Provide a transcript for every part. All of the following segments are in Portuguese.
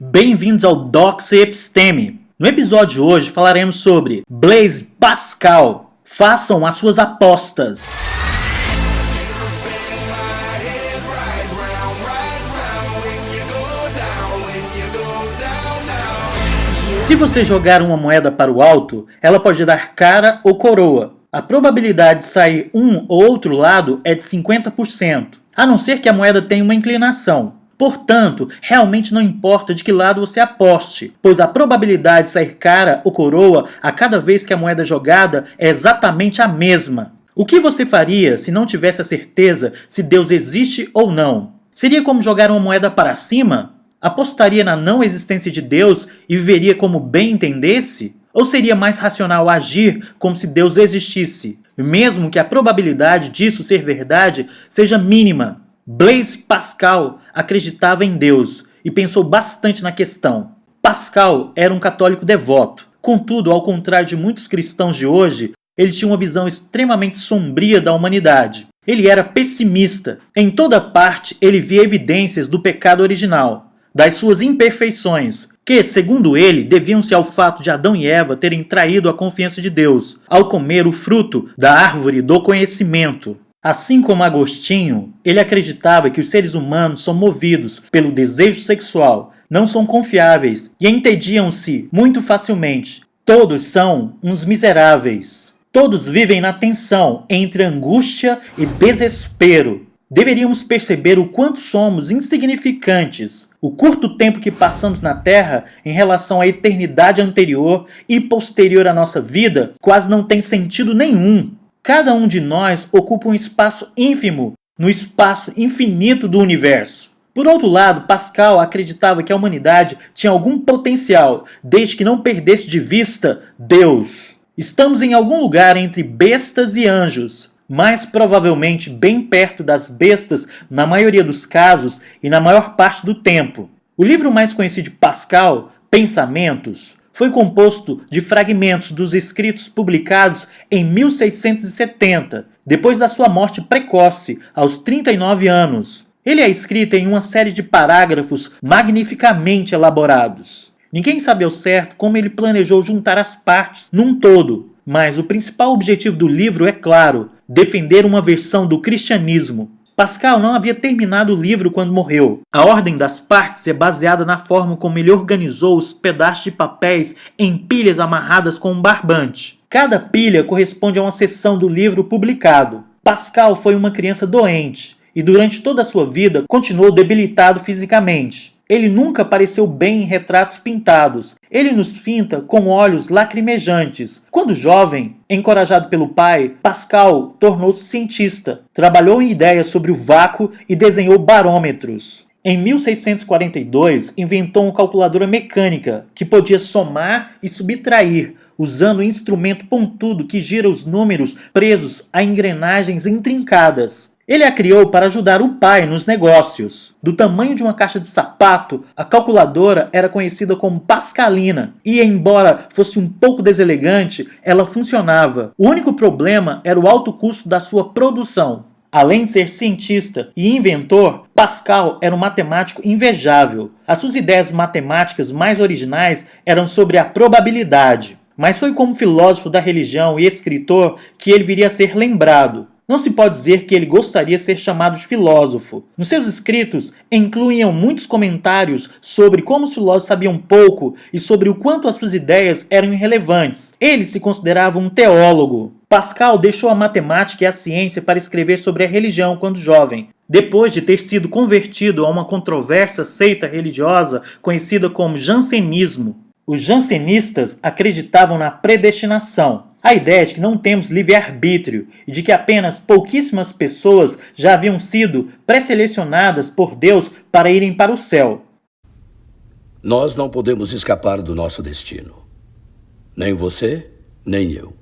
Bem-vindos ao Doxa Episteme. No episódio de hoje falaremos sobre Blaise Pascal. Façam as suas apostas. Se você jogar uma moeda para o alto, ela pode dar cara ou coroa. A probabilidade de sair um ou outro lado é de 50%, a não ser que a moeda tenha uma inclinação. Portanto, realmente não importa de que lado você aposte, pois a probabilidade de sair cara ou coroa a cada vez que a moeda é jogada é exatamente a mesma. O que você faria se não tivesse a certeza se Deus existe ou não? Seria como jogar uma moeda para cima? Apostaria na não existência de Deus e viveria como bem entendesse? Ou seria mais racional agir como se Deus existisse, mesmo que a probabilidade disso ser verdade seja mínima? Blaise Pascal acreditava em Deus e pensou bastante na questão. Pascal era um católico devoto. Contudo, ao contrário de muitos cristãos de hoje, ele tinha uma visão extremamente sombria da humanidade. Ele era pessimista. Em toda parte, ele via evidências do pecado original, das suas imperfeições, que, segundo ele, deviam-se ao fato de Adão e Eva terem traído a confiança de Deus ao comer o fruto da árvore do conhecimento. Assim como Agostinho, ele acreditava que os seres humanos são movidos pelo desejo sexual, não são confiáveis e entediam-se muito facilmente. Todos são uns miseráveis. Todos vivem na tensão entre angústia e desespero. Deveríamos perceber o quanto somos insignificantes. O curto tempo que passamos na Terra em relação à eternidade anterior e posterior à nossa vida quase não tem sentido nenhum. Cada um de nós ocupa um espaço ínfimo no espaço infinito do universo. Por outro lado, Pascal acreditava que a humanidade tinha algum potencial, desde que não perdesse de vista Deus. Estamos em algum lugar entre bestas e anjos, mais provavelmente bem perto das bestas na maioria dos casos e na maior parte do tempo. O livro mais conhecido de Pascal, Pensamentos, foi composto de fragmentos dos escritos publicados em 1670, depois da sua morte precoce, aos 39 anos. Ele é escrito em uma série de parágrafos magnificamente elaborados. Ninguém sabe ao certo como ele planejou juntar as partes num todo, mas o principal objetivo do livro é claro: defender uma versão do cristianismo. Pascal não havia terminado o livro quando morreu. A ordem das partes é baseada na forma como ele organizou os pedaços de papéis em pilhas amarradas com um barbante. Cada pilha corresponde a uma seção do livro publicado. Pascal foi uma criança doente e durante toda a sua vida continuou debilitado fisicamente. Ele nunca pareceu bem em retratos pintados. Ele nos finta com olhos lacrimejantes. Quando jovem, encorajado pelo pai, Pascal tornou-se cientista. Trabalhou em ideias sobre o vácuo e desenhou barômetros. Em 1642, inventou uma calculadora mecânica que podia somar e subtrair, usando um instrumento pontudo que gira os números presos a engrenagens intrincadas. Ele a criou para ajudar o pai nos negócios. Do tamanho de uma caixa de sapato, a calculadora era conhecida como pascalina e, embora fosse um pouco deselegante, ela funcionava. O único problema era o alto custo da sua produção. Além de ser cientista e inventor, Pascal era um matemático invejável. As suas ideias matemáticas mais originais eram sobre a probabilidade. Mas foi como filósofo da religião e escritor que ele viria a ser lembrado. Não se pode dizer que ele gostaria de ser chamado de filósofo. Nos seus escritos, incluíam muitos comentários sobre como os filósofos sabiam pouco e sobre o quanto as suas ideias eram irrelevantes. Ele se considerava um teólogo. Pascal deixou a matemática e a ciência para escrever sobre a religião quando jovem. Depois de ter sido convertido a uma controversa seita religiosa conhecida como jansenismo. Os jansenistas acreditavam na predestinação. A ideia de que não temos livre-arbítrio e de que apenas pouquíssimas pessoas já haviam sido pré-selecionadas por Deus para irem para o céu. Nós não podemos escapar do nosso destino. Nem você, nem eu.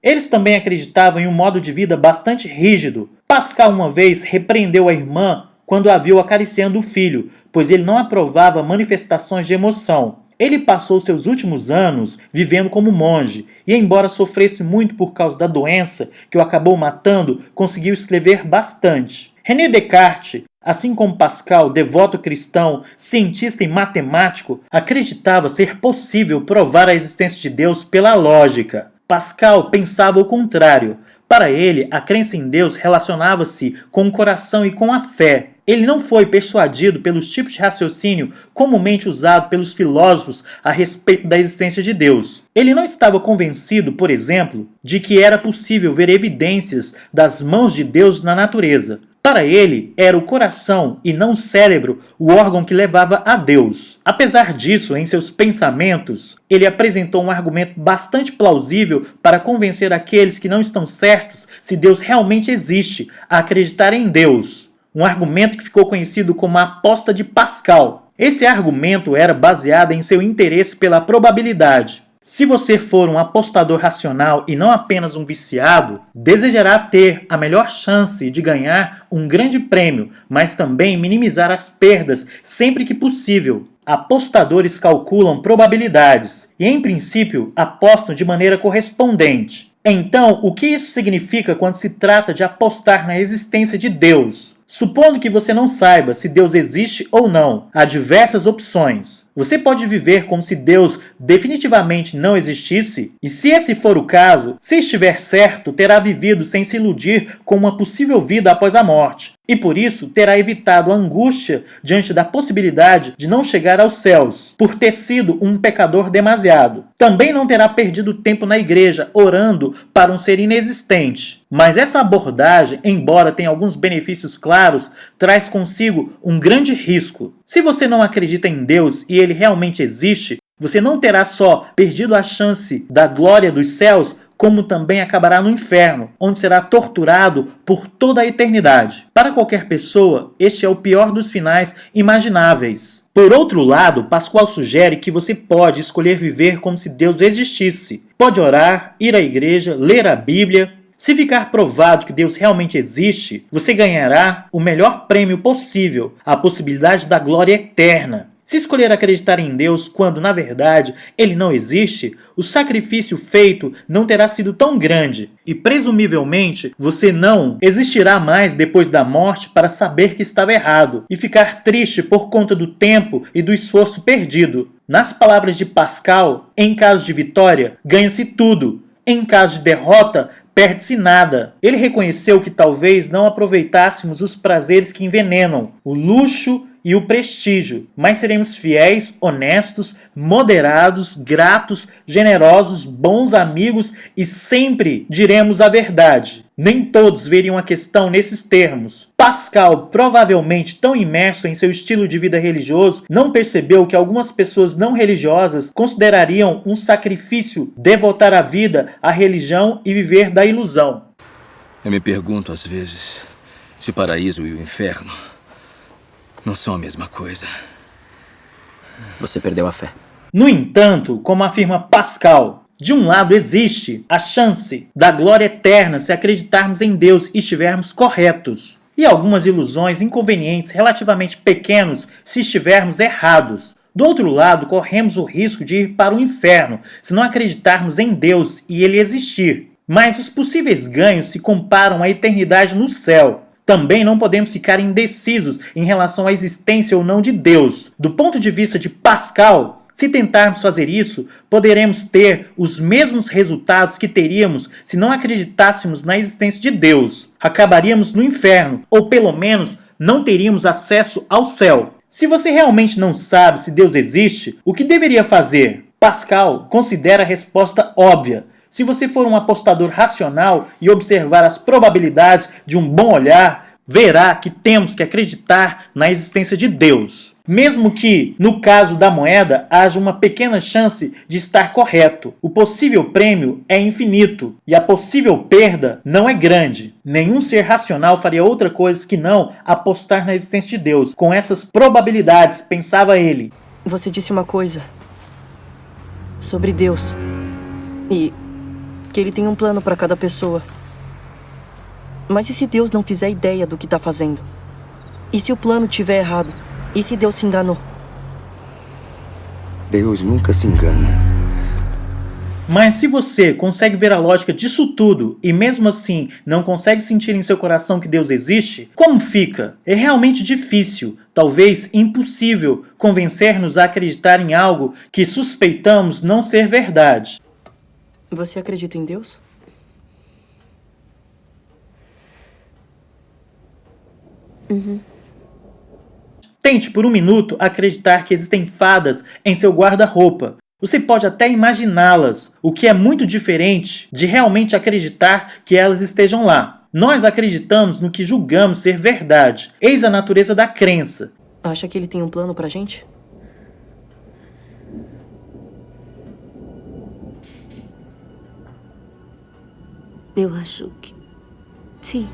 Eles também acreditavam em um modo de vida bastante rígido. Pascal uma vez repreendeu a irmã quando a viu acariciando o filho, pois ele não aprovava manifestações de emoção. Ele passou seus últimos anos vivendo como monge e, embora sofresse muito por causa da doença que o acabou matando, conseguiu escrever bastante. René Descartes Assim como Pascal, devoto cristão, cientista e matemático, acreditava ser possível provar a existência de Deus pela lógica. Pascal pensava o contrário. Para ele, a crença em Deus relacionava-se com o coração e com a fé. Ele não foi persuadido pelos tipos de raciocínio comumente usado pelos filósofos a respeito da existência de Deus. Ele não estava convencido, por exemplo, de que era possível ver evidências das mãos de Deus na natureza. Para ele, era o coração e não o cérebro o órgão que levava a Deus. Apesar disso, em seus pensamentos, ele apresentou um argumento bastante plausível para convencer aqueles que não estão certos se Deus realmente existe a acreditar em Deus. Um argumento que ficou conhecido como a aposta de Pascal. Esse argumento era baseado em seu interesse pela probabilidade. Se você for um apostador racional e não apenas um viciado, desejará ter a melhor chance de ganhar um grande prêmio, mas também minimizar as perdas sempre que possível. Apostadores calculam probabilidades e, em princípio, apostam de maneira correspondente. Então, o que isso significa quando se trata de apostar na existência de Deus? Supondo que você não saiba se Deus existe ou não, há diversas opções. Você pode viver como se Deus definitivamente não existisse? E se esse for o caso, se estiver certo, terá vivido sem se iludir com uma possível vida após a morte. E por isso terá evitado a angústia diante da possibilidade de não chegar aos céus, por ter sido um pecador demasiado. Também não terá perdido tempo na igreja orando para um ser inexistente. Mas essa abordagem, embora tenha alguns benefícios claros, traz consigo um grande risco. Se você não acredita em Deus e ele realmente existe, você não terá só perdido a chance da glória dos céus, como também acabará no inferno, onde será torturado por toda a eternidade. Para qualquer pessoa, este é o pior dos finais imagináveis. Por outro lado, Pascal sugere que você pode escolher viver como se Deus existisse. Pode orar, ir à igreja, ler a Bíblia. Se ficar provado que Deus realmente existe, você ganhará o melhor prêmio possível, a possibilidade da glória eterna. Se escolher acreditar em Deus quando, na verdade, ele não existe, o sacrifício feito não terá sido tão grande e, presumivelmente, você não existirá mais depois da morte para saber que estava errado e ficar triste por conta do tempo e do esforço perdido. Nas palavras de Pascal, em caso de vitória, ganha-se tudo. Em caso de derrota, perde-se nada. Ele reconheceu que talvez não aproveitássemos os prazeres que envenenam, o luxo e o prestígio, mas seremos fiéis, honestos, moderados, gratos, generosos, bons amigos e sempre diremos a verdade. Nem todos veriam a questão nesses termos. Pascal, provavelmente tão imerso em seu estilo de vida religioso, não percebeu que algumas pessoas não religiosas considerariam um sacrifício devotar a vida à religião e viver da ilusão. Eu me pergunto às vezes se o paraíso e o inferno não são a mesma coisa. Você perdeu a fé. No entanto, como afirma Pascal, de um lado existe a chance da glória eterna se acreditarmos em Deus e estivermos corretos, e algumas ilusões inconvenientes relativamente pequenos se estivermos errados. Do outro lado, corremos o risco de ir para o inferno se não acreditarmos em Deus e ele existir. Mas os possíveis ganhos se comparam à eternidade no céu. Também não podemos ficar indecisos em relação à existência ou não de Deus. Do ponto de vista de Pascal, se tentarmos fazer isso, poderemos ter os mesmos resultados que teríamos se não acreditássemos na existência de Deus. Acabaríamos no inferno, ou pelo menos não teríamos acesso ao céu. Se você realmente não sabe se Deus existe, o que deveria fazer? Pascal considera a resposta óbvia. Se você for um apostador racional e observar as probabilidades de um bom olhar, verá que temos que acreditar na existência de Deus. Mesmo que, no caso da moeda, haja uma pequena chance de estar correto, o possível prêmio é infinito e a possível perda não é grande. Nenhum ser racional faria outra coisa que não apostar na existência de Deus. Com essas probabilidades, pensava ele. Você disse uma coisa sobre Deus e que ele tem um plano para cada pessoa. Mas e se Deus não fizer ideia do que está fazendo? E se o plano estiver errado? E se Deus se enganou? Deus nunca se engana. Mas se você consegue ver a lógica disso tudo e mesmo assim não consegue sentir em seu coração que Deus existe, como fica? É realmente difícil, talvez impossível, convencer-nos a acreditar em algo que suspeitamos não ser verdade. Você acredita em Deus? Tente por um minuto acreditar que existem fadas em seu guarda-roupa. Você pode até imaginá-las, o que é muito diferente de realmente acreditar que elas estejam lá. Nós acreditamos no que julgamos ser verdade. Eis a natureza da crença. Acha que ele tem um plano pra gente? Eu acho que... sim.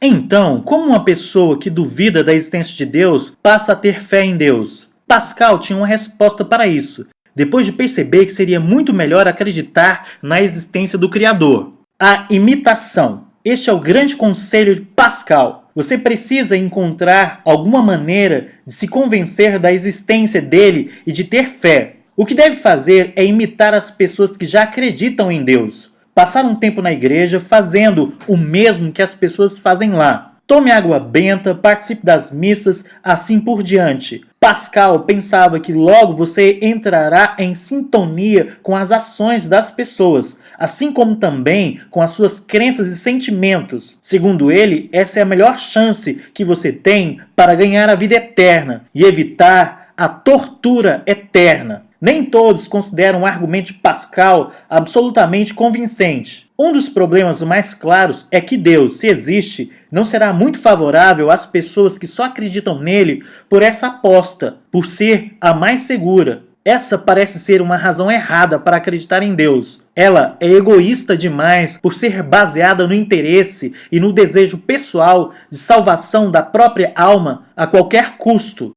Então, como uma pessoa que duvida da existência de Deus passa a ter fé em Deus? Pascal tinha uma resposta para isso, depois de perceber que seria muito melhor acreditar na existência do Criador. A imitação. Este é o grande conselho de Pascal. Você precisa encontrar alguma maneira de se convencer da existência dele e de ter fé. O que deve fazer é imitar as pessoas que já acreditam em Deus. Passar um tempo na igreja fazendo o mesmo que as pessoas fazem lá. Tome água benta, participe das missas, assim por diante. Pascal pensava que logo você entrará em sintonia com as ações das pessoas, assim como também com as suas crenças e sentimentos. Segundo ele, essa é a melhor chance que você tem para ganhar a vida eterna e evitar a tortura eterna. Nem todos consideram o argumento de Pascal absolutamente convincente. Um dos problemas mais claros é que Deus, se existe, não será muito favorável às pessoas que só acreditam nele por essa aposta, por ser a mais segura. Essa parece ser uma razão errada para acreditar em Deus. Ela é egoísta demais por ser baseada no interesse e no desejo pessoal de salvação da própria alma a qualquer custo.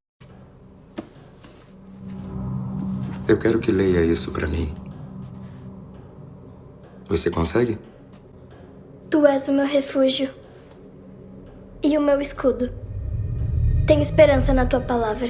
Eu quero que leia isso pra mim. Você consegue? Tu és o meu refúgio e o meu escudo. Tenho esperança na tua palavra.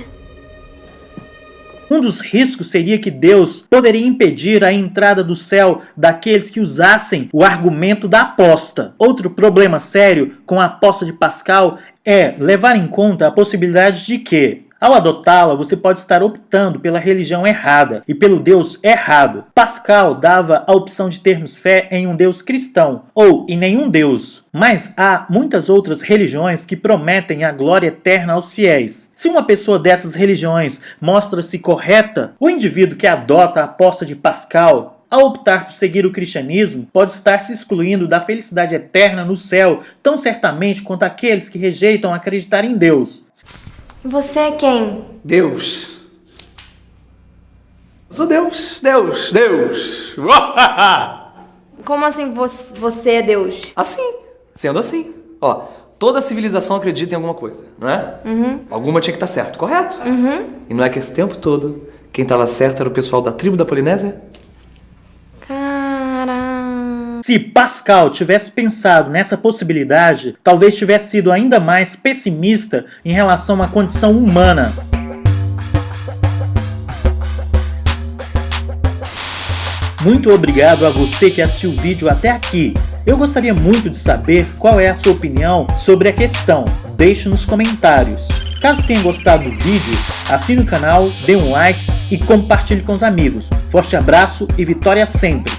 Um dos riscos seria que Deus poderia impedir a entrada do céu daqueles que usassem o argumento da aposta. Outro problema sério com a aposta de Pascal é levar em conta a possibilidade de que, ao adotá-la, você pode estar optando pela religião errada e pelo Deus errado. Pascal dava a opção de termos fé em um Deus cristão ou em nenhum Deus. Mas há muitas outras religiões que prometem a glória eterna aos fiéis. Se uma pessoa dessas religiões mostra-se correta, o indivíduo que adota a aposta de Pascal, ao optar por seguir o cristianismo, pode estar se excluindo da felicidade eterna no céu, tão certamente quanto aqueles que rejeitam acreditar em Deus. Você é quem? Deus. Sou Deus. Deus. Deus. Como assim você é Deus? Assim. Sendo assim. Ó, toda civilização acredita em alguma coisa, não é? Alguma tinha que estar certo, correto? E não é que esse tempo todo, quem estava certo era o pessoal da tribo da Polinésia? Se Pascal tivesse pensado nessa possibilidade, talvez tivesse sido ainda mais pessimista em relação à condição humana. Muito obrigado a você que assistiu o vídeo até aqui. Eu gostaria muito de saber qual é a sua opinião sobre a questão. Deixe nos comentários. Caso tenha gostado do vídeo, assine o canal, dê um like e compartilhe com os amigos. Forte abraço e vitória sempre!